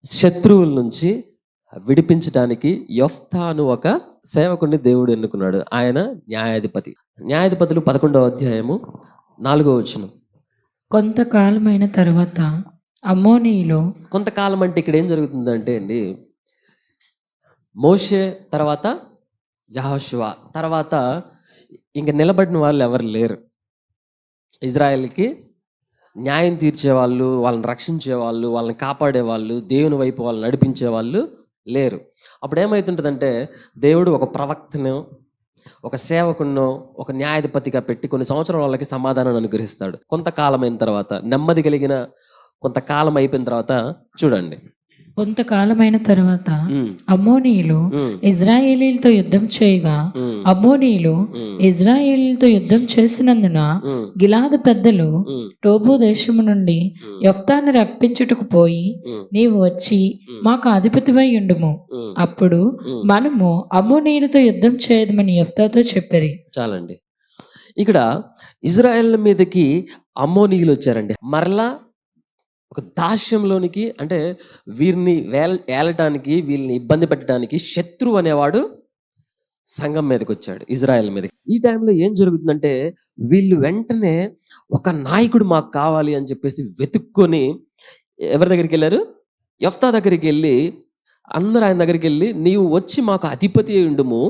శత్రువుల నుంచి విడిపించడానికి యెఫ్తాను ఒక సేవకుడిని దేవుడు ఎన్నుకున్నాడు. ఆయన న్యాయాధిపతి. న్యాయాధిపతులు 11వ అధ్యాయము 4వ వచనం. కొంతకాలమైన తర్వాత అమ్మోనీయులు కొంతకాలం అంటే ఇక్కడ ఏం జరుగుతుందంటే అండి, మోషే తర్వాత యెహోషువ తర్వాత ఇంక నిలబడిన వాళ్ళు ఎవరు లేరు. ఇజ్రాయెల్కి న్యాయం తీర్చేవాళ్ళు, వాళ్ళని రక్షించేవాళ్ళు, వాళ్ళని కాపాడేవాళ్ళు, దేవుని వైపు వాళ్ళని నడిపించేవాళ్ళు లేరు. అప్పుడు ఏమవుతుంటుందంటే, దేవుడు ఒక ప్రవక్తను, ఒక సేవకున్నో, ఒక న్యాయాధిపతిగా పెట్టి కొన్ని సంవత్సరాల వాళ్ళకి సమాధానాన్ని అనుగ్రహిస్తాడు. కొంతకాలమైన తర్వాత, నెమ్మది కలిగిన కొంతకాలం అయిపోయిన తర్వాత చూడండి. కొంతకాలమైన తర్వాత ఉమ్, అమ్మోనీయులు ఉమ్, ఇజ్రాయేలీలతో యుద్ధం చేయగా ఉమ్, అమ్మోనీయులు ఉమ్, ఇజ్రాయేలీలతో యుద్ధం చేసినందున ఉమ్, గిలాదు పెద్దలు ఉమ్, టోబు దేశము నుండి ఉమ్, యెఫ్తాను రప్పించుటకు పోయి, ఉమ్, నీవు వచ్చి ఉమ్, మాకు అధిపతివై ఉండుము, ఉమ్, అప్పుడు ఉమ్. మనము అమ్మోనీయులతో యుద్ధం చేయదమని యెఫ్తాతో చెప్పిరి. చాలండి. ఇక్కడ ఇజ్రాయెల్ మీదకి అమ్మోనీయులు వచ్చారండి. మరలా ఒక దాస్యంలోనికి, అంటే వీరిని ఏలటానికి, వీళ్ళని ఇబ్బంది పెట్టడానికి శత్రువు అనేవాడు సంఘం మీదకి వచ్చాడు, ఇజ్రాయెల్ మీదకి. ఈ టైంలో ఏం జరుగుతుందంటే, వీళ్ళు వెంటనే ఒక నాయకుడు మాకు కావాలి అని చెప్పేసి వెతుక్కొని ఎవరి దగ్గరికి వెళ్ళారు? యెఫ్తా దగ్గరికి వెళ్ళి, అందరూ ఆయన దగ్గరికి వెళ్ళి, నీవు వచ్చి మాకు అధిపతి అయి ఉండుము,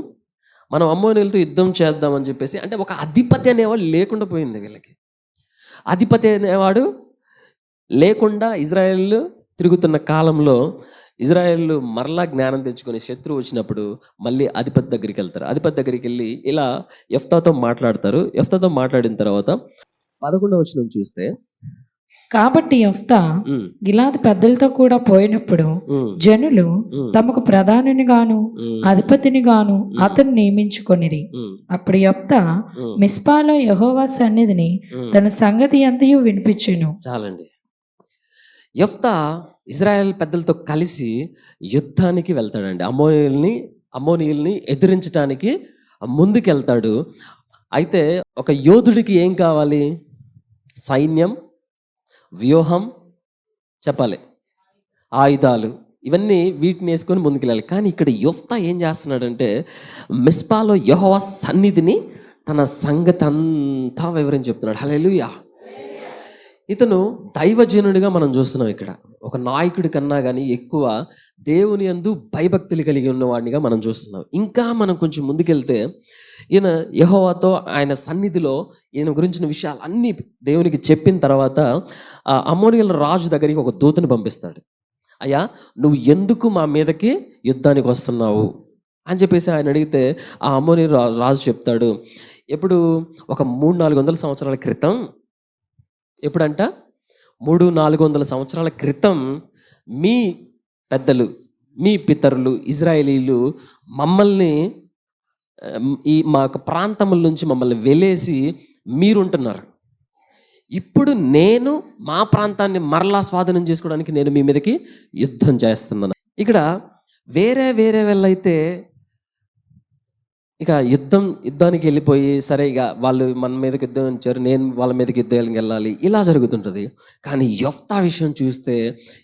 మనం అమ్మోనీయులతో యుద్ధం చేద్దామని చెప్పేసి. అంటే ఒక అధిపతి అనేవాడు లేకుండా పోయింది వీళ్ళకి. అధిపతి అనేవాడు లేకుండా ఇజ్రాయెల్ తిరుగుతున్న కాలంలో ఇజ్రాయెల్ మరలా జ్ఞానం తెచ్చుకొని శత్రువు వచ్చినప్పుడు మళ్ళీ అధిపతి దగ్గరికి వెళ్తారు. అధిపతి దగ్గరికి వెళ్ళి ఇలా యెఫ్తాతో మాట్లాడతారు. యెఫ్తాతో మాట్లాడిన తర్వాత 11వ వచనం చూస్తే, కాబట్టి యెఫ్తా ఉమ్, గిలాదు పెద్దలతో కూడా పోయినప్పుడు ఉమ్, జనులు ఉమ్, తమకు ప్రధానిని గాను ఉమ్, అధిపతిని గాను అతను నియమించుకొనిరి. ఉమ్, అప్పుడు యెఫ్తా ఉమ్, మిస్పాలో యెహోవా సన్నిధిని ఉమ్. తన సంగతి అంతయు వినిపించెను. చాలండి. యెఫ్తా ఇజ్రాయెల్ పెద్దలతో కలిసి యుద్ధానికి వెళ్తాడండి. అమ్మోనీయుల్ని ఎదిరించడానికి ముందుకెళ్తాడు. అయితే ఒక యోధుడికి ఏం కావాలి? సైన్యం, వ్యూహం, చెప్పాలి, ఆయుధాలు, ఇవన్నీ వీటిని వేసుకొని ముందుకెళ్ళాలి. కానీ ఇక్కడ యెఫ్తా ఏం చేస్తున్నాడంటే, మిస్పాలో యెహోవా సన్నిధిని తన సంగతి అంతా వివరించి చెప్తున్నాడు. హల్లెలూయా. ఇతను దైవజనుడిగా మనం చూస్తున్నాం. ఇక్కడ ఒక నాయకుడి కన్నా కానీ ఎక్కువ దేవుని యందు భయభక్తులు కలిగి ఉన్నవాడినిగా మనం చూస్తున్నాం. ఇంకా మనం కొంచెం ముందుకెళ్తే, ఈయన యెహోవాతో ఆయన సన్నిధిలో ఈయన గురించిన విషయాలు అన్నీ దేవునికి చెప్పిన తర్వాత అమ్మోనీయుల రాజు దగ్గరికి ఒక దూతని పంపిస్తాడు. అయ్యా, నువ్వు ఎందుకు మా మీదకి యుద్ధానికి వస్తున్నావు అని చెప్పేసి ఆయన అడిగితే, ఆ అమ్మోనీయుల రాజు చెప్తాడు, ఎప్పుడు ఒక 300-400 సంవత్సరాల క్రితం, ఎప్పుడంట 300-400 సంవత్సరాల క్రితం మీ పెద్దలు, మీ పితరులు ఇజ్రాయేలీలు మమ్మల్ని ఈ మా ప్రాంతముల నుంచి మమ్మల్ని వెలేసి మీరుంటున్నారు. ఇప్పుడు నేను మా ప్రాంతాన్ని మరలా స్వాధీనం చేసుకోవడానికి నేను మీ మీదకి యుద్ధం చేస్తున్నాను. ఇక్కడ వేరే వేరే వాళ్ళైతే ఇక యుద్ధానికి వెళ్ళిపోయి, సరే ఇక వాళ్ళు మన మీదకి యుద్ధం వచ్చారు, నేను వాళ్ళ మీదకి యుద్ధానికి వెళ్ళాలి, ఇలా జరుగుతుంటుంది. కానీ యెఫ్తా విషయం చూస్తే,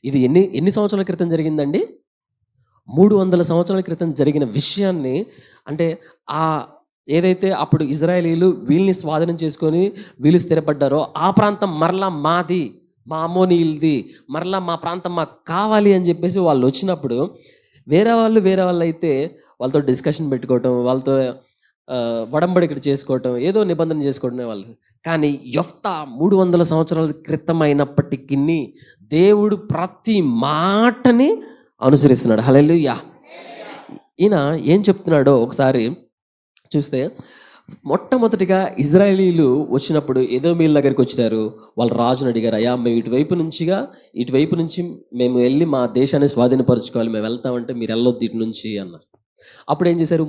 ఇది ఎన్ని సంవత్సరాల క్రితం జరిగిందండి? 300 సంవత్సరాల క్రితం జరిగిన విషయాన్ని, అంటే ఆ ఏదైతే అప్పుడు ఇజ్రాయేలీలు వీళ్ళని స్వాధీనం చేసుకొని వీళ్ళు స్థిరపడ్డారో ఆ ప్రాంతం మరలా మాది, మా అమ్మోనీయులది, మరలా మా ప్రాంతం మాకు కావాలి అని చెప్పేసి వాళ్ళు వచ్చినప్పుడు, వేరే వాళ్ళు అయితే వాళ్ళతో డిస్కషన్ పెట్టుకోవటం, వాళ్ళతో వడంబడికటి చేసుకోవటం, ఏదో నిబంధన చేసుకోవటమే వాళ్ళు. కానీ యెఫ్తా 300 సంవత్సరాల క్రితం అయినప్పటికీ దేవుడు ప్రతి మాటని అనుసరిస్తున్నాడు. హల్లెలూయా. ఈయన ఏం చెప్తున్నాడో ఒకసారి చూస్తే, మొట్టమొదటిగా ఇజ్రాయేలీలు వచ్చినప్పుడు ఎదోమీయుల దగ్గరికి వచ్చారు. వాళ్ళ రాజుని అడిగారు, అయ్యా మేము ఇటువైపు నుంచి మేము వెళ్ళి మా దేశాన్ని స్వాధీనపరచుకోవాలి, మేము వెళ్తామంటే మీరు వెళ్ళొద్దు ఇటు నుంచి అన్నారు. అప్పుడు ఏం చేశారు?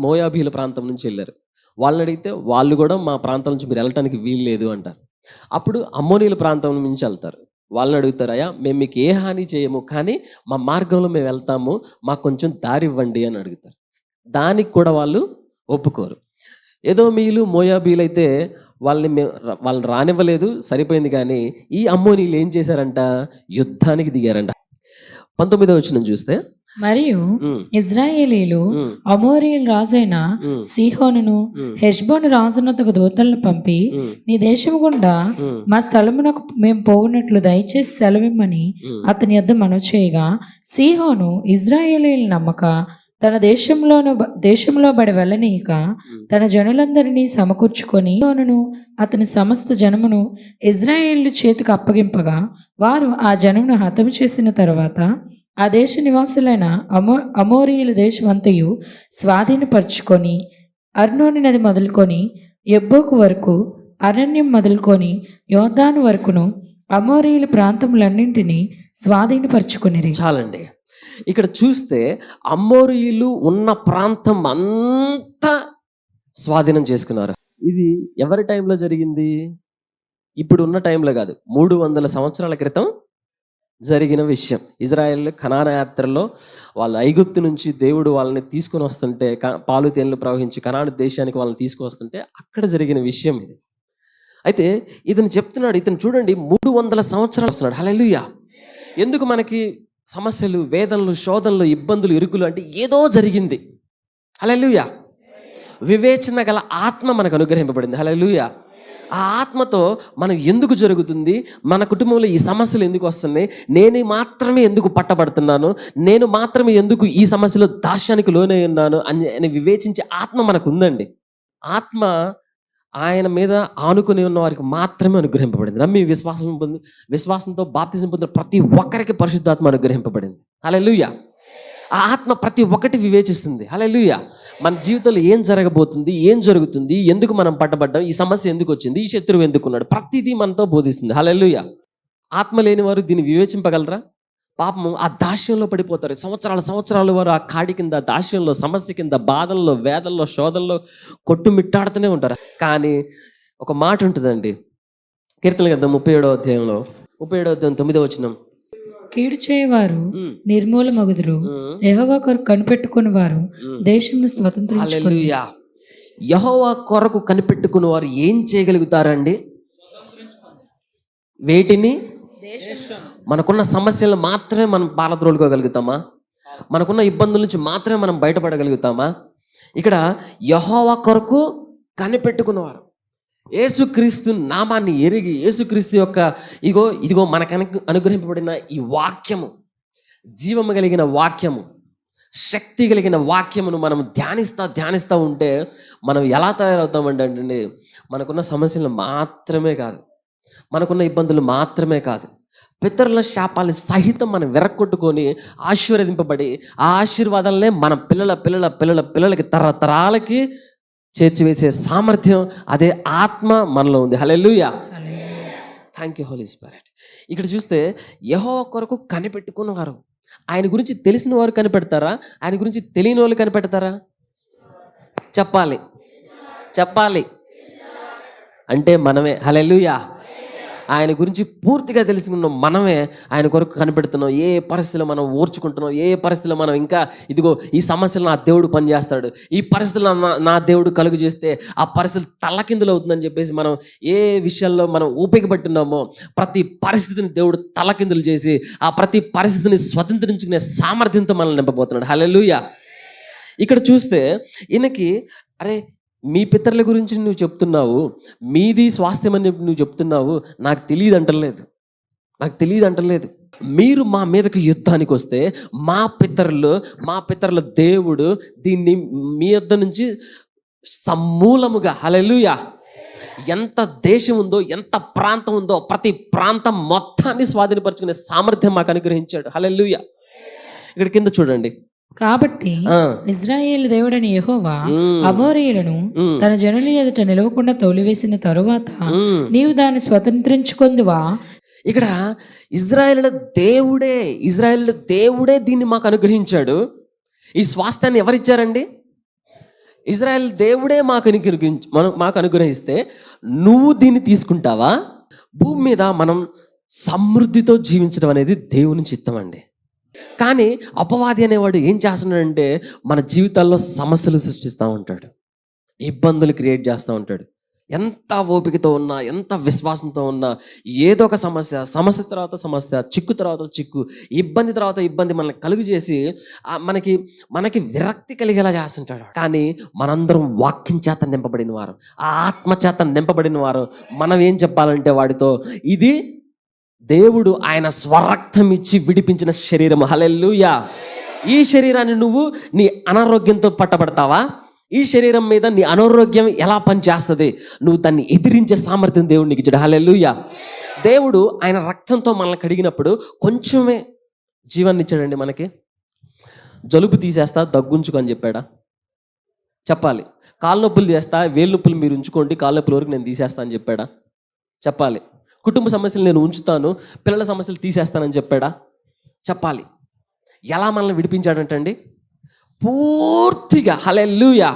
మోయాబీల ప్రాంతం నుంచి వెళ్ళారు. వాళ్ళని అడిగితే వాళ్ళు కూడా మా ప్రాంతం నుంచి మీరు వెళ్ళటానికి వీలు లేదు అంటారు. అప్పుడు అమ్మోనీయుల ప్రాంతం నుంచి వెళ్తారు. వాళ్ళని అడుగుతారు, అయ్యా మేము మీకు ఏ హాని చేయము, కానీ మా మార్గంలో మేము వెళ్తాము, మాకు కొంచెం దారి ఇవ్వండి అని అడుగుతారు. దానికి కూడా వాళ్ళు ఒప్పుకోరు. ఎదోమీయులు, మోయాబీలు అయితే వాళ్ళని రానివ్వలేదు, సరిపోయింది. కానీ ఈ అమ్మోనీయులు ఏం చేశారంట? యుద్ధానికి దిగారంట. 19వ వచనం చూస్తే మరియు ఉమ్, ఇజ్రాయేలీలు ఉమ్, అమోరీయుల రాజైన ఉమ్, సీహోనును ఉమ్, హెష్బోను రాజునొద్దకు దూతలను పంపి ఉమ్, నీ దేశము గుండా ఉమ్, మా స్థలమునకు మేము పోవునట్లు దయచేసి సెలవిమ్మని ఉమ్. అతని యొద్ద మనవి చేయగా సీహోను ఇజ్రాయేలీయులు నమ్మక తన దేశంలో బడి వెళ్ళనీయక తన జనులందరినీ సమకూర్చుకొని సీహోనును అతని సమస్త జనమును ఇజ్రాయేలు చేతికి అప్పగింపగా వారు ఆ జనమును హతము చేసిన తర్వాత ఆ దేశ నివాసులైన అమోరీయుల దేశమంతయు స్వాధీనపరుచుకొని అర్నోని నది మొదలుకొని ఎబ్బోకు వరకు అరణ్యం మొదలుకొని యోర్దాను వరకును అమోరీయుల ప్రాంతములన్నింటినీ స్వాధీనపరుచుకొనిరి. చాలండి. ఇక్కడ చూస్తే అమోరీయులు ఉన్న ప్రాంతం అంతా స్వాధీనం చేసుకున్నారు. ఇది ఎవరి టైంలో జరిగింది? ఇప్పుడు ఉన్న టైంలో కాదు, 300 సంవత్సరాల క్రితం జరిగిన విషయం. ఇజ్రాయెల్ కనాన యాత్రలో వాళ్ళు ఐగుప్తు నుంచి దేవుడు వాళ్ళని తీసుకొని వస్తుంటే, పాలు తేనెలు ప్రవహించి కనాను దేశానికి వాళ్ళని తీసుకొస్తుంటే అక్కడ జరిగిన విషయం ఇది. అయితే ఇతను చెప్తున్నాడు, ఇతను చూడండి 300 సంవత్సరాలు వస్తున్నాడు. హల్లెలూయా. ఎందుకు మనకి సమస్యలు, వేదనలు, శోధనలు, ఇబ్బందులు, ఇరుకులు అంటే ఏదో జరిగింది. హల్లెలూయా. వివేచన గల ఆత్మ మనకు అనుగ్రహింపబడింది. హల్లెలూయా. ఆ ఆత్మతో మనం ఎందుకు జరుగుతుంది, మన కుటుంబంలో ఈ సమస్యలు ఎందుకు వస్తున్నాయి, నేను మాత్రమే ఎందుకు పట్టబడుతున్నాను, నేను మాత్రమే ఎందుకు ఈ సమస్యలో దాస్యానికి లోనే ఉన్నాను అని వివేచించే ఆత్మ మనకు ఉందండి. ఆత్మ ఆయన మీద ఆనుకుని ఉన్న వారికి మాత్రమే అనుగ్రహింపబడింది. నమ్మి విశ్వాసంతో బాప్తిజం పొందిన ప్రతి ఒక్కరికి పరిశుద్ధాత్మ అనుగ్రహింపబడింది. హల్లెలూయా. ఆ ఆత్మ ప్రతి ఒక్కటి వివేచిస్తుంది. హల్లెలూయా. మన జీవితంలో ఏం జరగబోతుంది, ఏం జరుగుతుంది, ఎందుకు మనం పట్టబడ్డాం, ఈ సమస్య ఎందుకు వచ్చింది, ఈ శత్రువు ఎందుకు ఉన్నాడు, ప్రతిదీ మనతో బోధిస్తుంది. హల్లెలూయా. ఆత్మ లేని వారు దీన్ని వివేచింపగలరా? పాపము ఆ దాస్యంలో పడిపోతారు. సంవత్సరాల వారు ఆ కాడి కింద, దాస్యంలో, సమస్య కింద, బాధల్లో, వేదల్లో, శోధనలో కొట్టుమిట్టాడుతూనే ఉంటారు. కానీ ఒక మాట ఉంటుందండి, కీర్తనల గ్రంథం 37వ అధ్యాయంలో 9వ వచనం, కీడు చేయవారు నిర్మూలమగుదురు, యెహోవా కొరకు కనిపెట్టుకుని వారు దేశంను స్వతంత్రించుకొని. హల్లెలూయా. యెహోవా కొరకు కనిపెట్టుకున్న వారు ఏం చేయగలుగుతారండి? వేటిని? మనకున్న సమస్యలు మాత్రమే మనం పారద్రోలుకోగలుగుతామా? మనకున్న ఇబ్బందుల నుంచి మాత్రమే మనం బయటపడగలుగుతామా? ఇక్కడ యెహోవా కొరకు కనిపెట్టుకున్నవారు, యేసుక్రీస్తు నామాన్ని ఎరిగి, యేసుక్రీస్తు యొక్క ఇదిగో మనకు అనుగ్రహింపబడిన ఈ వాక్యము, జీవము కలిగిన వాక్యము, శక్తి కలిగిన వాక్యమును మనం ధ్యానిస్తూ ఉంటే మనం ఎలా తయారవుతామంటే, మనకున్న సమస్యలు మాత్రమే కాదు, మనకున్న ఇబ్బందులు మాత్రమే కాదు, పితరుల శాపాలు సహితం మనం వెరక్కొట్టుకొని ఆశీర్వదింపబడి ఆ ఆశీర్వాదాలనే మన పిల్లలకి తరతరాలకి చేర్చివేసే సామర్థ్యం అదే ఆత్మ మనలో ఉంది. Hallelujah. Thank you holy spirit. ఇక్కడ చూస్తే యెహోవా కొరకు కనిపెట్టుకున్నవారు, ఆయన గురించి తెలిసిన వారు కనిపెడతారా, ఆయన గురించి తెలియని వాళ్ళు కనిపెడతారా? చెప్పాలి అంటే మనమే. హల్లెలూయా. ఆయన గురించి పూర్తిగా తెలుసుకున్న మనమే ఆయన కొరకు కనిపెడుతున్నాం. ఏ పరిస్థితిలో మనం ఓర్చుకుంటున్నాం, ఏ పరిస్థితిలో మనం ఇంకా ఇదిగో ఈ సమస్యలు నా దేవుడు పనిచేస్తాడు, ఈ పరిస్థితులు నా దేవుడు కలుగు చేస్తే ఆ పరిస్థితి తల్లకిందులు అవుతుందని చెప్పేసి మనం ఏ విషయాల్లో మనం ఊపికబట్టున్నామో ప్రతి పరిస్థితిని దేవుడు తల్లకిందులు చేసి ఆ ప్రతి పరిస్థితిని స్వతంత్రించుకునే సామర్థ్యంతో మనల్ని నింపబోతున్నాడు. హల్లెలూయా. ఇక్కడ చూస్తే ఈయనకి, అరే మీ పితరుల గురించి నువ్వు చెప్తున్నావు, మీది స్వాస్థ్యం అని నువ్వు చెప్తున్నావు, నాకు తెలియదు అంటలేదు. మీరు మా మీదకి యుద్ధానికి వస్తే మా పితరుల దేవుడు దీన్ని మీ యొద్ద నుంచి సమూలముగా, హల్లెలూయా, ఎంత దేశం ఉందో, ఎంత ప్రాంతం ఉందో ప్రతి ప్రాంతం మొత్తాన్ని స్వాధీనపరుచుకునే సామర్థ్యం మాకు అనుగ్రహించాడు. హల్లెలూయా. ఇక్కడ కింద చూడండి, కాబట్టి ఇజ్రాయేలు దేవుడని యెహోవా అమోరీయులను తన జనుల ఎదుట నిలవకుండా తోలివేసిన తరువాత నీవు దాన్ని స్వతంత్రించుకొందువా. ఇక్కడ ఇజ్రాయేలు దేవుడే దీన్ని మాకు అనుగ్రహించాడు. ఈ స్వాస్థ్యాన్ని ఎవరిచ్చారండి? ఇజ్రాయేల్ దేవుడే మాకు అనుగ్రహిస్తే నువ్వు దీన్ని తీసుకుంటావా? భూమి మీద మనం సమృద్ధితో జీవించడం అనేది దేవుని చిత్తం అండి. కానీ అపవాది అనేవాడు ఏం చేస్తున్నాడంటే మన జీవితాల్లో సమస్యలు సృష్టిస్తూ ఉంటాడు, ఇబ్బందులు క్రియేట్ చేస్తూ ఉంటాడు. ఎంత ఓపికతో ఉన్నా, ఎంత విశ్వాసంతో ఉన్నా, ఏదో ఒక సమస్య తర్వాత సమస్య, చిక్కు తర్వాత చిక్కు, ఇబ్బంది తర్వాత ఇబ్బంది మనల్ని కలుగు చేసి మనకి విరక్తి కలిగేలా చేస్తుంటాడు. కానీ మనందరం వాక్యం చేత నింపబడిన వారు, ఆ ఆత్మ చేత నింపబడిన వారు. మనం ఏం చెప్పాలంటే వాడితో, ఇది దేవుడు ఆయన స్వరక్తం ఇచ్చి విడిపించిన శరీరం. హల్లెలూయా. ఈ శరీరాన్ని నువ్వు నీ అనారోగ్యంతో పట్టబడతావా? ఈ శరీరం మీద నీ అనారోగ్యం ఎలా పనిచేస్తుంది? నువ్వు దాన్ని ఎదిరించే సామర్థ్యం దేవుడు నీకు ఇచ్చాడు. హల్లెలూయా. దేవుడు ఆయన రక్తంతో మనల్ని కడిగినప్పుడు కొంచెమే జీవాన్ని ఇచ్చాడండి మనకి. జలుబు తీసేస్తా, దగ్గుంచుకో అని చెప్పాడా? చెప్పాలి. కాళ్ళ నొప్పులు చేస్తా, వేలు నొప్పులు మీరు ఉంచుకోండి, కాళ్ళ నొప్పుల వరకు నేను తీసేస్తా అని చెప్పాడా? చెప్పాలి. కుటుంబ సమస్యలు నేను ఉంచుతాను, పిల్లల సమస్యలు తీసేస్తానని చెప్పాడా? చెప్పాలి. ఎలా మనల్ని విడిపించాడంటండి? పూర్తిగా. హల్లెలూయా.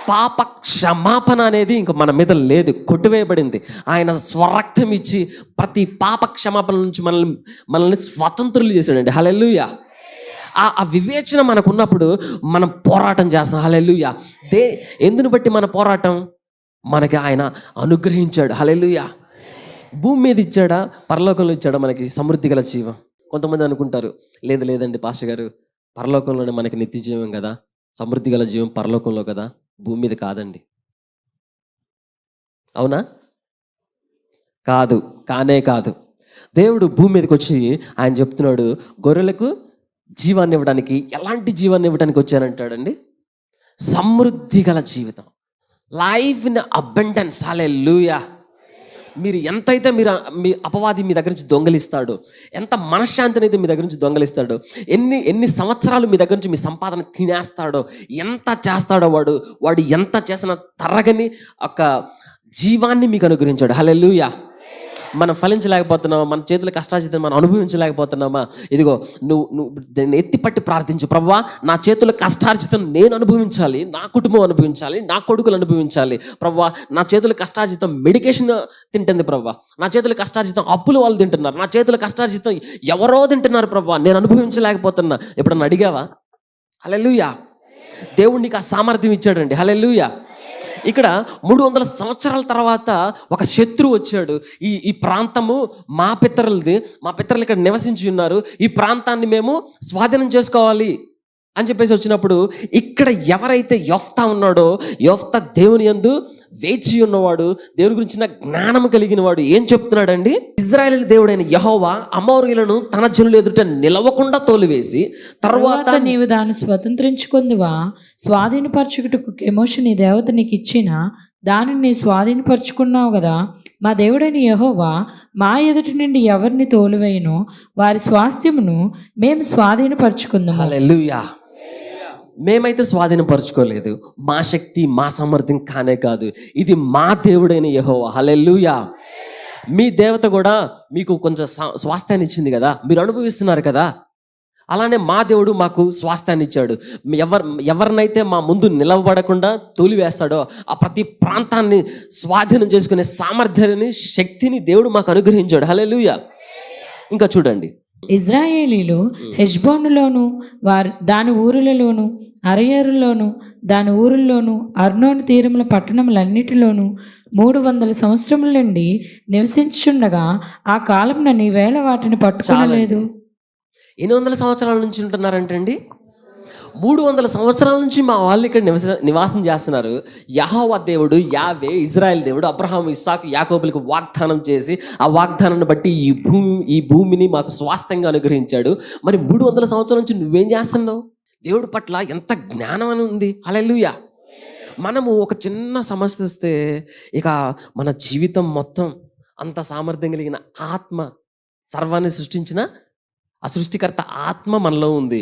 పాప క్షమాపణ అనేది ఇంక మన మీద లేదు, కొట్టివేయబడింది. ఆయన స్వరక్తం ఇచ్చి ప్రతి పాప క్షమాపణ నుంచి మనల్ని స్వతంత్రులు చేశాడండి. హల్లెలూయా. ఆ వివేచన మనకు ఉన్నప్పుడు మనం పోరాటం చేస్తాం. హల్లెలూయా. ఎందుని బట్టి మన పోరాటం? మనకి ఆయన అనుగ్రహించాడు. హల్లెలూయా. భూమి మీద ఇచ్చాడా, పరలోకంలో ఇచ్చాడా మనకి సమృద్ధి గల జీవం? కొంతమంది అనుకుంటారు, లేదండి పాస్టర్ గారు, పరలోకంలోనే మనకి నిత్య జీవం కదా, సమృద్ధి గల జీవం పరలోకంలో కదా, భూమి మీద కాదండి. అవునా? కానే కాదు. దేవుడు భూమి మీదకి వచ్చి ఆయన చెప్తున్నాడు, గొర్రెలకు జీవాన్ని ఇవ్వడానికి. ఎలాంటి జీవాన్ని ఇవ్వడానికి వచ్చానంటాడండి? సమృద్ధి గల జీవితం, లైఫ్ ఇన్ అబండెన్స్. హల్లెలూయా. మీరు ఎంతైతే మీ అపవాది మీ దగ్గర నుంచి దొంగలిస్తాడో, ఎంత మనశ్శాంతిని అయితే మీ దగ్గర నుంచి దొంగలిస్తాడో, ఎన్ని సంవత్సరాలు మీ దగ్గర నుంచి మీ సంపాదన తినేస్తాడో, ఎంత చేస్తాడో వాడు ఎంత చేసిన తరగని ఒక జీవాన్ని మీకు అనుగ్రహించాడు. హల్లెలూయా. మనం ఫలించలేకపోతున్నామా? మన చేతుల కష్టార్జితం మనం అనుభవించలేకపోతున్నామా? ఇదిగో నువ్వు దాన్ని ఎత్తిపట్టి ప్రార్థించు. ప్రభువా, నా చేతుల కష్టార్జితం నేను అనుభవించాలి, నా కుటుంబం అనుభవించాలి, నా కొడుకులు అనుభవించాలి. ప్రభువా, నా చేతుల కష్టార్జితం మెడికేషన్ తింటుంది. ప్రభువా, నా చేతుల కష్టార్జితం అప్పులు వాళ్ళు తింటున్నారు, నా చేతుల కష్టార్జితం ఎవరో తింటున్నారు. ప్రభువా, నేను అనుభవించలేకపోతున్నా. ఎప్పుడన్నా అడిగావా? హల్లెలూయా. దేవుడు నీకు ఆ సామర్థ్యం ఇచ్చాడండి. హల్లెలూయా. ఇక్కడ 300 సంవత్సరాల తర్వాత ఒక శత్రువు వచ్చాడు. ఈ ప్రాంతము మా పితరులు ఇక్కడ నివసించి ఉన్నారు, ఈ ప్రాంతాన్ని మేము స్వాధీనం చేసుకోవాలి అని చెప్పేసి వచ్చినప్పుడు, ఇక్కడ ఎవరైతే యొఫ్తా ఉన్నాడో, యొఫ్తా దేవుని యందు వేచి ఉన్నవాడు, దేవుని గురించిన జ్ఞానం కలిగిన వాడు ఏం చెప్తున్నాడండి? ఇశ్రాయేలు దేవుడైన యెహోవా అమోరీయులను తన జనుల ఎదుట నిలవకుండా తోలివేసి తర్వాత నీవు దాన్ని స్వతంత్రించుకుందువా, స్వాధీనపరచుటకు కెమోషు నీ దేవత నీకు ఇచ్చిన దానిని నీ స్వాధీనపరుచుకున్నావు కదా. మా దేవుడైన యెహోవా మా ఎదుటి నుండి ఎవరిని తోలివేయనో వారి స్వాస్థ్యమును మేము స్వాధీనపరుచుకుందాము. హల్లెలూయా. మేమైతే స్వాధీనపరచుకోలేదు, మా శక్తి మా సామర్థ్యం కానే కాదు, ఇది మా దేవుడైన యెహోవా. హల్లెలూయా. మీ దేవత కూడా మీకు కొంచెం స్వాస్థ్యాన్ని ఇచ్చింది కదా, మీరు అనుభవిస్తున్నారు కదా. అలానే మా దేవుడు మాకు స్వాస్థ్యాన్ని ఇచ్చాడు. ఎవరినైతే మా ముందు నిలవబడకుండా తోలివేస్తాడో ఆ ప్రతి ప్రాంతాన్ని స్వాధీనం చేసుకునే సామర్థ్యాన్ని, శక్తిని దేవుడు మాకు అనుగ్రహించాడు. హల్లెలూయా. ఇంకా చూడండి, ఇశ్రాయేలీలు హెష్బోనులోను దాని ఊరులలోను, అరయేరులోను దాని ఊరుల్లోను, అర్నోను తీరముల పట్టణములన్నిటిలోను 300 సంవత్సరముల నుండి నివసించుండగా ఆ కాలమున నీవేళ వాటిని పట్టుకోలేదు. ఎన్ని వందల సంవత్సరాల నుంచి ఉంటున్నారంటండి? 300 సంవత్సరాల నుంచి మా వాళ్ళు ఇక్కడ నివాసం చేస్తున్నారు. యెహోవా దేవుడు, యావే, ఇజ్రాయెల్ దేవుడు అబ్రహాము, ఇస్సాకు, యాకోబులకు వాగ్దానం చేసి ఆ వాగ్దానాన్ని బట్టి ఈ భూమిని మాకు స్వాస్థ్యంగా అనుగ్రహించాడు. మరి 300 సంవత్సరాల నుంచి నువ్వేం చేస్తున్నావు? దేవుడి పట్ల ఎంత జ్ఞానం అని ఉంది. హల్లెలూయా. మనము ఒక చిన్న సమస్య వస్తే ఇక మన జీవితం మొత్తం అంత సామర్థ్యం కలిగిన ఆత్మ, సర్వాన్ని సృష్టించిన ఆ సృష్టికర్త ఆత్మ మనలో ఉంది.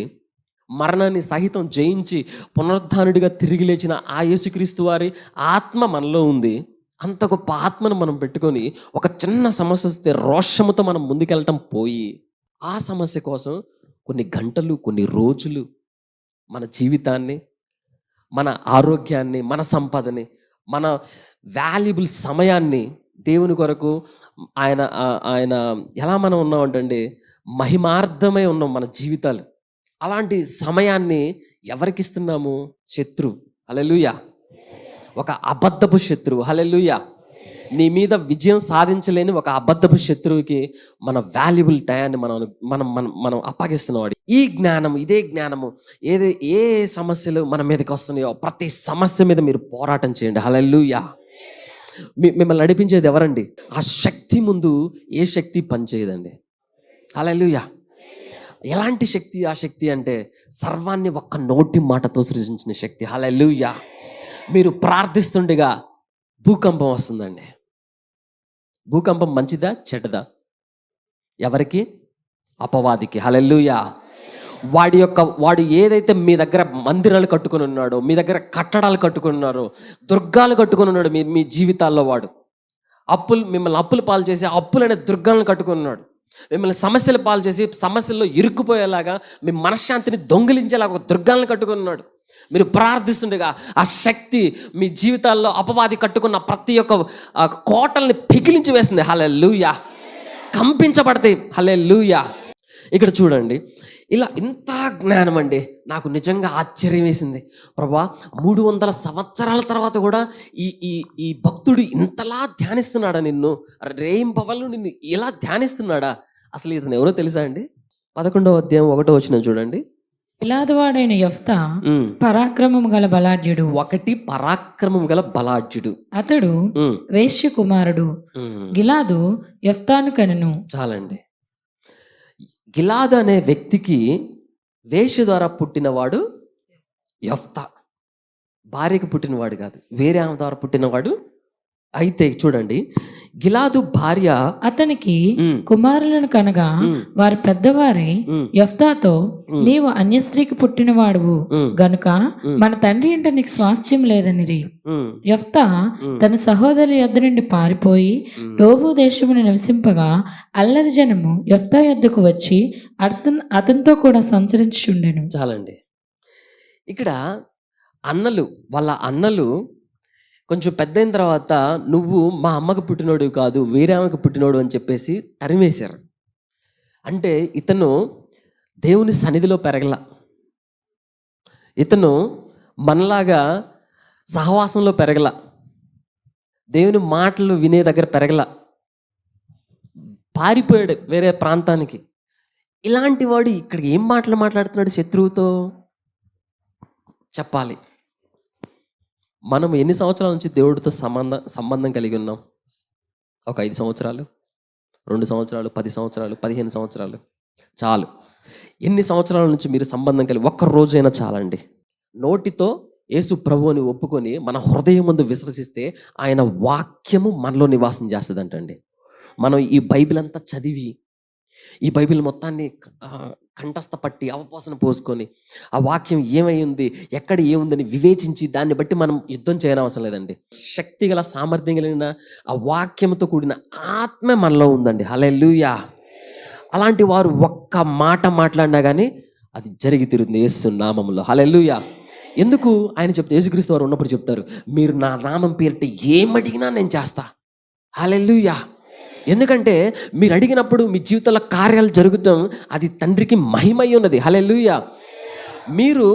మరణాన్ని సహితం జయించి పునరుద్ధానుడిగా తిరిగి లేచిన ఆ యేసుక్రీస్తు వారి ఆత్మ మనలో ఉంది. అంత గొప్ప ఆత్మను మనం పెట్టుకొని ఒక చిన్న సమస్య వస్తే రోషముతో మనం ముందుకెళ్ళటం పోయి, ఆ సమస్య కోసం కొన్ని గంటలు, కొన్ని రోజులు మన జీవితాన్ని, మన ఆరోగ్యాన్ని, మన సంపదని, మన వాల్యుబుల్ సమయాన్ని దేవుని కొరకు ఆయన ఎలా మనం ఉన్నామంటే మహిమార్థమై ఉన్నాం మన జీవితాలు. అలాంటి సమయాన్ని ఎవరికి ఇస్తున్నాము? శత్రు. హల్లెలూయా. ఒక అబద్ధపు శత్రువు. హల్లెలూయా. నీ మీద విజయం సాధించలేని ఒక అబద్ధపు శత్రువుకి మన వాల్యుబుల్ టయాన్ని మనం మనం మనం మనం అప్పగిస్తున్నవాడు. ఈ జ్ఞానం, ఇదే జ్ఞానము ఏ సమస్యలు మన మీదకి వస్తున్నాయో ప్రతి సమస్య మీద మీరు పోరాటం చేయండి. హల్లెలూయా. మిమ్మల్ని నడిపించేది ఎవరండి? ఆ శక్తి ముందు ఏ శక్తి పనిచేయదండి. హల్లెలూయా. ఎలాంటి శక్తి ఆ శక్తి అంటే సర్వాన్ని ఒక్క నోటి మాటతో సృజించిన శక్తి. హల్లెలూయా. మీరు ప్రార్థిస్తుండగా భూకంపం వస్తుందండి. భూకంపం మంచిదా చెడ్డదా? ఎవరికి? అపవాదికి. హల్లెలూయా. వాడు ఏదైతే మీ దగ్గర మందిరాలు కట్టుకొని ఉన్నాడో, మీ దగ్గర కట్టడాలు కట్టుకొని ఉన్నారో, దుర్గాలు కట్టుకొని ఉన్నాడు మీ జీవితాల్లో, వాడు మిమ్మల్ని అప్పులు పాలు చేసి అప్పులనే దుర్గాలను కట్టుకొని ఉన్నాడు. మిమ్మల్ని సమస్యలు పాలు చేసి సమస్యల్లో ఇరుక్కుపోయేలాగా మీ మనశ్శాంతిని దొంగిలించేలాగా ఒక దుర్గాలను కట్టుకొని ఉన్నాడు. మీరు ప్రార్థిస్తుండగా ఆ శక్తి మీ జీవితాల్లో అపవాది కట్టుకున్న ప్రతి ఒక్క కోటల్ని పిగిలించి వేసింది. హల్లెలూయా. కంపించబడతాయి. హల్లెలూయా. ఇక్కడ చూడండి, ఇలా ఇంత జ్ఞానం అండి. నాకు నిజంగా ఆశ్చర్యం వేసింది. ప్రభా, 300 సంవత్సరాల తర్వాత కూడా ఈ భక్తుడు ఇంతలా ధ్యానిస్తున్నాడా నిన్ను? రేయింపవళ్ళు నిన్ను ఇలా ధ్యానిస్తున్నాడా? అసలు ఇతను ఎవరో తెలుసా అండి? 11వ అధ్యాయం 1వ వచనం చూడండి. గిలాదువాడైన యెఫ్తా పరాక్రమం గల బలాఢ్యుడు. పరాక్రమం గల బలాఢ్యుడు. అతడు వేశ్య కుమారుడు. గిలాదు యెఫ్తాను కనెను. చాలండి. గిలాదు అనే వ్యక్తికి వేశ్య ద్వారా పుట్టినవాడు యెఫ్తా. భార్యకు పుట్టినవాడు కాదు, వేరే ఆమె ద్వారా పుట్టినవాడు. అయితే చూడండి, గిలాదు భార్య అతనికి కుమారులను కనగా వారి పెద్దవారి యెఫ్తాతో, నీవు అన్య స్త్రీకి పుట్టినవాడువు గనుక మన తండ్రి ఇంట నీకు స్వాస్థ్యం లేదనిరి. యెఫ్తా తన సహోదరి యొద్ద నుండి పారిపోయి టోబు దేశమును నివసింపగా అల్లరి జనము యెఫ్తా యొద్దకు వచ్చి అతనితో కూడా సంచరించుండెను. చాలండి. ఇక్కడ వాళ్ళ అన్నలు కొంచెం పెద్ద అయిన తర్వాత, నువ్వు మా అమ్మకు పుట్టినోడు కాదు, వేరే ఆమెకు పుట్టినోడు అని చెప్పేసి తరిమేశారు. అంటే ఇతను దేవుని సన్నిధిలో పెరగల, ఇతను మనలాగా సహవాసంలో పెరగల, దేవుని మాటలు వినే దగ్గర పెరగల, పారిపోయాడు వేరే ప్రాంతానికి. ఇలాంటి వాడు ఇక్కడ ఏం మాటలు మాట్లాడుతున్నాడు శత్రువుతో? చెప్పాలి. మనం ఎన్ని సంవత్సరాల నుంచి దేవుడితో సంబంధం కలిగి ఉన్నాం? ఒక 5 సంవత్సరాలు, 2 సంవత్సరాలు, 10 సంవత్సరాలు, 15 సంవత్సరాలు? చాలు. ఎన్ని సంవత్సరాల నుంచి మీరు సంబంధం కలిగి? ఒక్క రోజైనా చాలండి. నోటితో యేసు ప్రభువుని ఒప్పుకొని మన హృదయం ముందు విశ్వసిస్తే ఆయన వాక్యము మనలో నివాసం చేస్తుందంటండి. మనం ఈ బైబిల్ అంతా చదివి, ఈ బైబిల్ మొత్తాన్ని కంఠస్థ పట్టి అవపోసన పోసుకొని ఆ వాక్యం ఏమై ఉంది, ఎక్కడ ఏముందని వివేచించి దాన్ని బట్టి మనం యుద్ధం చేయనవసరం లేదండి. శక్తిగల సామర్థ్యం కలిగిన ఆ వాక్యంతో కూడిన ఆత్మ మనలో ఉందండి. హల్లెలూయా. అలాంటి వారు ఒక్క మాట మాట్లాడినా కానీ అది జరిగి తీరుతుంది యేసు నామములో. హల్లెలూయా. ఎందుకు ఆయన చెప్తే, యేసుక్రీస్తు వారు ఉన్నప్పుడు చెప్తారు, మీరు నా నామం పేరిట ఏమడిగినా నేను చేస్తా. హల్లెలూయా. ఎందుకంటే మీరు అడిగినప్పుడు మీ జీవితంలో కార్యాలు జరుగుతాం, అది తండ్రికి మహిమై ఉన్నది. హల్లెలూయా. మీరు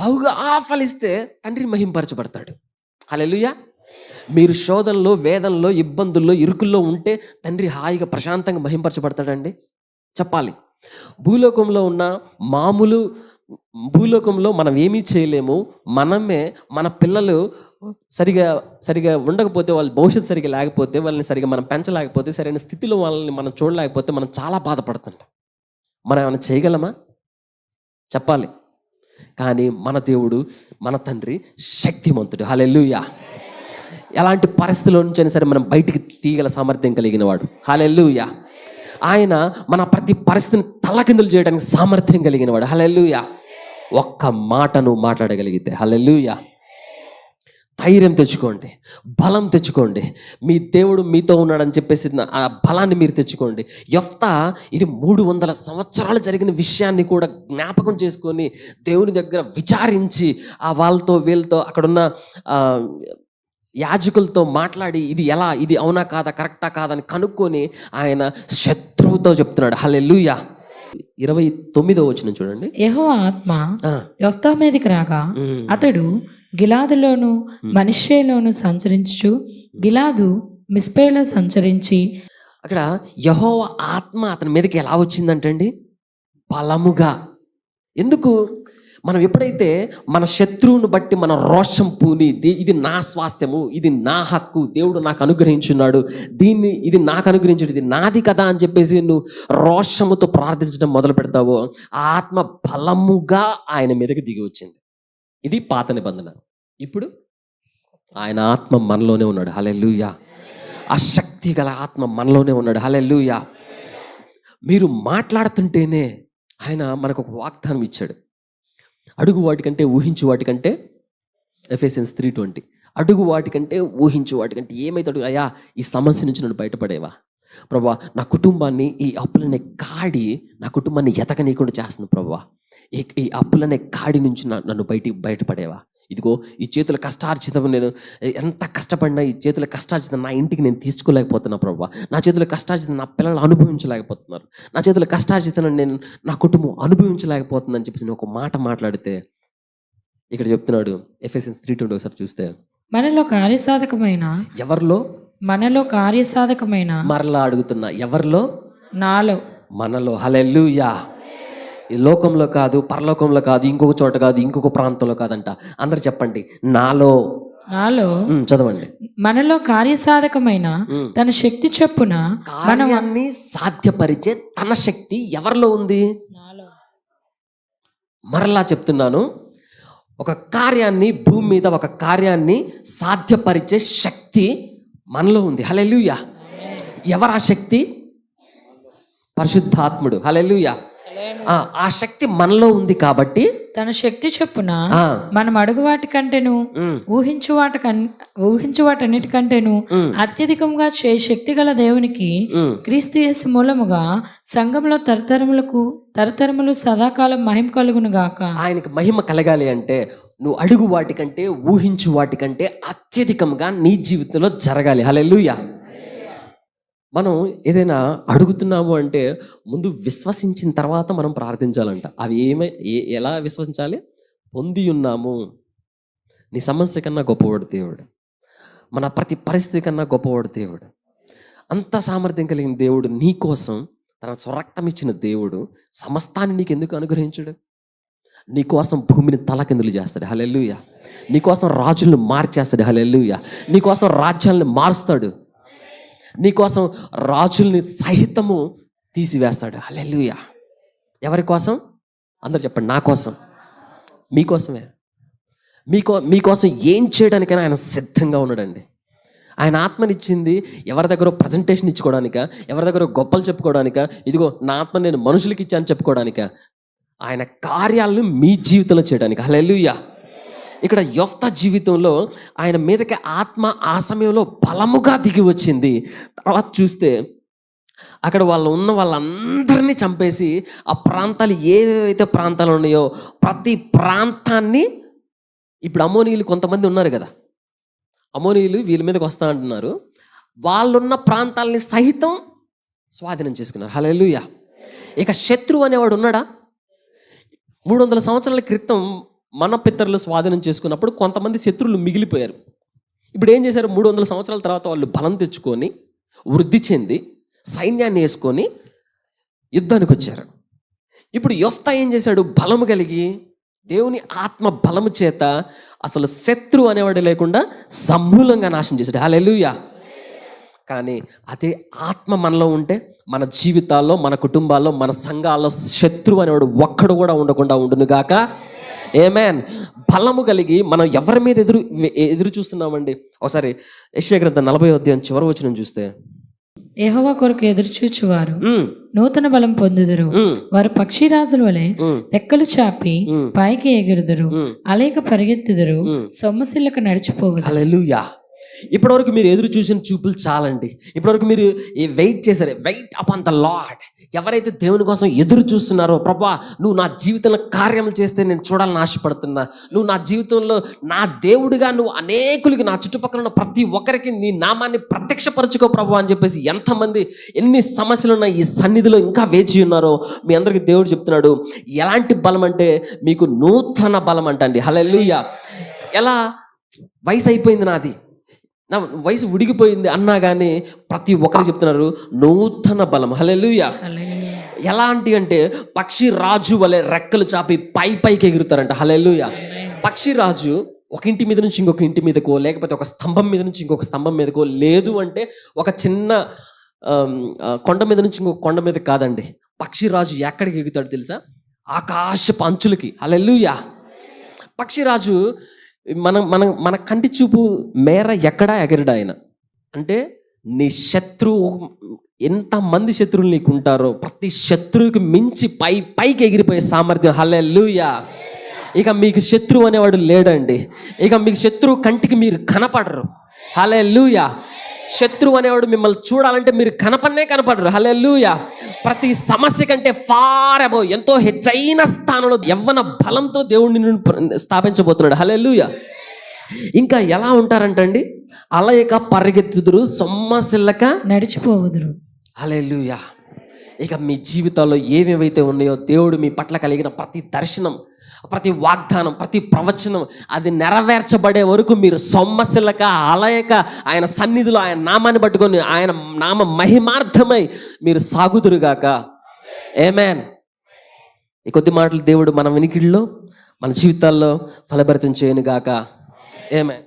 బహుగా ఫలిస్తే తండ్రి మహింపరచబడతాడు. హల్లెలూయా. మీరు శోధనలో, వేదనలో, ఇబ్బందుల్లో, ఇరుకుల్లో ఉంటే తండ్రి హాయిగా ప్రశాంతంగా మహింపరచబడతాడండి. చెప్పాలి. భూలోకంలో మనం ఏమీ చేయలేము. మనమే మన పిల్లలు సరిగా ఉండకపోతే, వాళ్ళ భవిష్యత్తు సరిగా లేకపోతే, వాళ్ళని సరిగా మనం పెంచలేకపోతే, సరైన స్థితిలో వాళ్ళని మనం చూడలేకపోతే మనం చాలా బాధపడుతుంటాం. మనం ఏమైనా చేయగలమా? చెప్పాలి. కానీ మన దేవుడు, మన తండ్రి శక్తిమంతుడు. హల్లెలూయా. ఎలాంటి పరిస్థితుల నుంచి అయినా సరే మనం బయటికి తీయగల సామర్థ్యం కలిగిన వాడు. హల్లెలూయా. ఆయన మన ప్రతి పరిస్థితిని తలకిందులు చేయడానికి సామర్థ్యం కలిగిన వాడు. హల్లెలూయా. ఒక్క మాటను మాట్లాడగలిగితే, హల్లెలూయా, ధైర్యం తెచ్చుకోండి, బలం తెచ్చుకోండి. మీ దేవుడు మీతో ఉన్నాడని చెప్పేసి ఆ బలాన్ని మీరు తెచ్చుకోండి. యెఫ్తా ఇది 300 సంవత్సరాలు జరిగిన విషయాన్ని కూడా జ్ఞాపకం చేసుకొని దేవుని దగ్గర విచారించి ఆ వాళ్ళతో వీళ్ళతో అక్కడున్న యాజకులతో మాట్లాడి ఇది అవునా కాదా, కరెక్టా కాదని కనుక్కొని ఆయన శత్రువుతో చెప్తున్నాడు. హల్లెలూయా. 29వ వచనం చూడండి. యెహోవా ఆత్మ యెఫ్తా మీదకి రాగా అతడు గిలాదులోను మనష్షేలోను సంచరించుచు గిలాదు మిస్పేలో సంచరించి. అక్కడ యెహోవా ఆత్మ అతని మీదకి ఎలా వచ్చిందంటండి? బలముగా. ఎందుకు? మనం ఎప్పుడైతే మన శత్రువును బట్టి మన రోషం పూని ఇది నా స్వాస్థ్యము, ఇది నా హక్కు, దేవుడు నాకు అనుగ్రహించున్నాడు, ఇది నాకు అనుగ్రహించుడు, ఇది నాది కదా అని చెప్పేసి నువ్వు రోషముతో ప్రార్థించడం మొదలు పెడతావో ఆ ఆత్మ బలముగా ఆయన మీదకి దిగి వచ్చింది. ఇది పాత నిబంధన. ఇప్పుడు ఆయన ఆత్మ మనలోనే ఉన్నాడు. హల్లెలూయా. ఆ శక్తి గల ఆత్మ మనలోనే ఉన్నాడు. హల్లెలూయా. మీరు మాట్లాడుతుంటేనే ఆయన మనకు ఒక వాగ్దానం ఇచ్చాడు. అడుగు వాటికంటే ఊహించు వాటికంటే, ఎఫెసియన్స్ 3:20, అడుగు వాటికంటే ఊహించు వాటికంటే ఏమైతే అడుగు, అయ్యా ఈ సమస్య నుంచి నన్ను బయటపడేవా ప్రభువా, నా కుటుంబాన్ని ఈ అప్పులనే కాడి నా కుటుంబాన్ని ఎతకనీయకుండా చేస్తుంది ప్రభువా, ఈ అప్పులనే కాడి నుంచి నన్ను బయటపడేవా, ఇదిగో ఈ చేతుల కష్టార్జితం, నేను ఎంత కష్టపడినా ఈ చేతుల కష్టార్జితం నా ఇంటికి నేను తీసుకోలేకపోతున్నా ప్రభువా, నా చేతుల కష్టార్జితం నా పిల్లలు అనుభవించలేకపోతున్నారు, నా చేతుల కష్టార్జితం నేను నా కుటుంబం అనుభవించలేకపోతుందని చెప్పేసి నేను ఒక మాట మాట్లాడితే ఇక్కడ చెప్తున్నాడు ఎఫెసియన్స్ 3:20 ఒకసారి చూస్తే, మనలో కార్యసాధకమైన, ఎవరిలో? మనలో కార్యసాధకమైన, మరలా అడుగుతున్నా, ఎవరిలో? నాలో, మనలో. హల్లెలూయా. ఈ లోకంలో కాదు, పరలోకంలో కాదు, ఇంకొక చోట కాదు, ఇంకొక ప్రాంతంలో కాదంట. అందరు చెప్పండి, నాలో. నాలో. చదవండి. మనలో కార్యసాధకమైన తన శక్తి చొప్పున కార్యాన్ని సాధ్యపరిచే తన శక్తి ఎవరిలో ఉంది? నాలో. మరలా చెప్తున్నాను, ఒక కార్యాన్ని భూమి మీద ఒక కార్యాన్ని సాధ్యపరిచే శక్తి మనలో ఉంది. హల్లెలూయా. ఎవరా శక్తి? పరిశుద్ధాత్ముడు. హల్లెలూయా. ఆ శక్తి మనలో ఉంది కాబట్టి తన శక్తి చొప్పున మనం అడుగు వాటికంటేను ఊహించు వాటన్నిటికంటేను అత్యధికంగా శక్తి గల దేవునికి క్రీస్తు యేసు మూలముగా సంఘంలో తరతరములు సదాకాలం మహిమ కలుగును గాక. ఆయనకి మహిమ కలగాలి అంటే నువ్వు అడుగు వాటికంటే ఊహించు వాటికంటే అత్యధికంగా నీ జీవితంలో జరగాలి. హల్లెలూయా. మనం ఏదైనా అడుగుతున్నాము అంటే ముందు విశ్వసించిన తర్వాత మనం ప్రార్థించాలంట. అవి ఎలా విశ్వసించాలి? పొంది ఉన్నాము. నీ సమస్య కన్నా గొప్పవాడు దేవుడు, మన ప్రతి పరిస్థితి కన్నా గొప్పవాడు దేవుడు. అంత సామర్థ్యం కలిగిన దేవుడు నీ కోసం తన స్వరక్తం ఇచ్చిన దేవుడు సమస్తాన్ని నీకు ఎందుకు అనుగ్రహించుడు? నీకోసం భూమిని తలకిందులు చేస్తాడు. హల్లెలూయా. నీకోసం రాజులను మార్చేస్తాడు. హల్లెలూయా. నీకోసం రాజ్యాలను మారుస్తాడు. నీకోసం రాజుల్ని సహితము తీసివేస్తాడు. హల్లెలూయా. ఎవరి కోసం? అందరు చెప్పండి, నా కోసం, మీకోసమే. మీకోసం ఏం చేయడానికైనా ఆయన సిద్ధంగా ఉన్నాడండి. ఆయన ఆత్మనిచ్చింది ఎవరి దగ్గర ప్రజెంటేషన్ ఇచ్చుకోవడానిక, ఎవరి దగ్గర గొప్పలు చెప్పుకోవడానిక, ఇదిగో నా ఆత్మ నేను మనుషులకి ఇచ్చాను చెప్పుకోవడానిక, ఆయన కార్యాలను మీ జీవితంలో చేయడానికి. హల్లెలూయా. ఇక్కడ యొఫ్తా జీవితంలో ఆయన మీదకి ఆత్మ ఆ సమయంలో బలముగా దిగి వచ్చింది. తర్వాత చూస్తే అక్కడ వాళ్ళందరినీ చంపేసి ఆ ప్రాంతాలు ఏవైతే ప్రాంతాలు ఉన్నాయో ప్రతి ప్రాంతాన్ని, ఇప్పుడు అమోనీయులు కొంతమంది ఉన్నారు కదా, అమోనీయులు వీళ్ళ మీదకి వస్తా అంటున్నారు, వాళ్ళున్న ప్రాంతాలని సహితం స్వాధీనం చేసుకున్నారు. హల్లెలూయా. ఇక శత్రువు అనేవాడు ఉన్నాడా? 300 సంవత్సరాల క్రితం మన పితరులు స్వాధీనం చేసుకున్నప్పుడు కొంతమంది శత్రువులు మిగిలిపోయారు. ఇప్పుడు ఏం చేశారు? 300 సంవత్సరాల తర్వాత వాళ్ళు బలం తెచ్చుకొని వృద్ధి చెంది సైన్యాన్ని వేసుకొని యుద్ధానికి వచ్చారు. ఇప్పుడు యొఫ్తా ఏం చేశాడు? బలము కలిగి దేవుని ఆత్మ బలము చేత అసలు శత్రువు అనేవాడు లేకుండా సమూలంగా నాశనం చేశాడు. హల్లెలూయా. కానీ అదే ఆత్మ మనలో ఉంటే మన జీవితాల్లో, మన కుటుంబాల్లో, మన సంఘాల్లో శత్రువు అనేవాడు ఒక్కడు కూడా ఉండకుండా ఉండును గాక. ఆమేన్. బలము కలిగి మనం ఎవరి మీద ఎదురు చూస్తున్నామండి? ఒకసారి యెషయా గ్రంథం 40వ అధ్యాయం చివరి వచనం చూస్తే, యెహోవా కొరకు ఎదురు చూచువారు నూతన బలం పొందుదురు, వారు పక్షిరాజుల వలె రెక్కలు చాపి పైకి ఎగురుదురు, అలేక పరిగెత్తుదురు, సొమ్మసిల్లక నడిచిపోవుదురు. హల్లెలూయా. ఇప్పటివరకు మీరు ఎదురు చూసిన చూపులు చాలండి. ఇప్పటివరకు మీరు వెయిట్ చేశారు. Wait upon the Lord. ఎవరైతే దేవుని కోసం ఎదురు చూస్తున్నారో, ప్రభా నువ్వు నా జీవితంలో కార్యములు చేస్తే నేను చూడాలని ఆశపడుతున్నా, నువ్వు నా జీవితంలో నా దేవుడిగా నువ్వు అనేకులకి, నా చుట్టుపక్కల ఉన్న ప్రతి ఒక్కరికి నీ నామాన్ని ప్రత్యక్షపరచుకో ప్రభా అని చెప్పేసి ఎంతమంది ఎన్ని సమస్యలు ఉన్న ఈ సన్నిధిలో ఇంకా వేచి ఉన్నారో మీ అందరికీ దేవుడు చెప్తున్నాడు. ఎలాంటి బలం అంటే మీకు నూతన బలం అంటండి. హల్లెలూయా. ఎలా వయసు అయిపోయింది నాది, నా వయసు ఉడిగిపోయింది అన్నా కానీ ప్రతి ఒక్కరికి చెప్తున్నారు నూతన బలం. హల్లెలూయా. ఎలాంటి అంటే పక్షి రాజు వలె రెక్కలు చాపి పైకి ఎగురుతారంట. హల్లెలూయా. పక్షి రాజు ఒక ఇంటి మీద నుంచి ఇంకొక ఇంటి మీదకో, లేకపోతే ఒక స్తంభం మీద నుంచి ఇంకొక స్తంభం మీదకో, లేదు అంటే ఒక చిన్న కొండ మీద నుంచి ఇంకొక కొండ మీద కాదండి. పక్షిరాజు ఎక్కడికి ఎగుతాడు తెలుసా? ఆకాశపు అంచులకి. హల్లెలూయా. పక్షిరాజు మన కంటి చూపు మేర ఎక్కడా ఎగరడా ఆయన. అంటే నీ శత్రువు, ఎంతమంది శత్రువులు నీకు ఉంటారో ప్రతి శత్రువుకి మించి పైకి ఎగిరిపోయే సామర్థ్యం. హల్లెలూయా. ఇక మీకు శత్రువు అనేవాడు లేడండి. ఇక మీకు శత్రువు కంటికి మీరు కనపడరు. హల్లెలూయా. శత్రువు అనేవాడు మిమ్మల్ని చూడాలంటే మీరు కనపడరు. హల్లెలూయా. ప్రతి సమస్య కంటే ఫార్ అబౌవ్, ఎంతో హెచ్చైన స్థానంలో యవ్వన బలంతో దేవుడిని స్థాపించబోతున్నాడు. హల్లెలూయా. ఇంకా ఎలా ఉంటారంటండి? అలయక పరిగెత్తుదురు, సొమ్మసిల్లక నడిచిపోవుదురు. హల్లెలూయా. ఇక మీ జీవితాల్లో ఏమేవైతే ఉన్నాయో దేవుడు మీ పట్ల కలిగిన ప్రతి దర్శనం, ప్రతి వాగ్దానం, ప్రతి ప్రవచనం అది నెరవేర్చబడే వరకు మీరు సొమ్మసిల్లక అలయక ఆయన సన్నిధిలో ఆయన నామాన్ని పట్టుకొని ఆయన నామ మహిమార్థమై మీరు సాగుదురుగాక. ఆమేన్. ఈ కొద్ది మాటలు దేవుడు మన వినికిడిలో, మన జీవితాల్లో ఫలభరితం చేయనుగాక. ఆమేన్.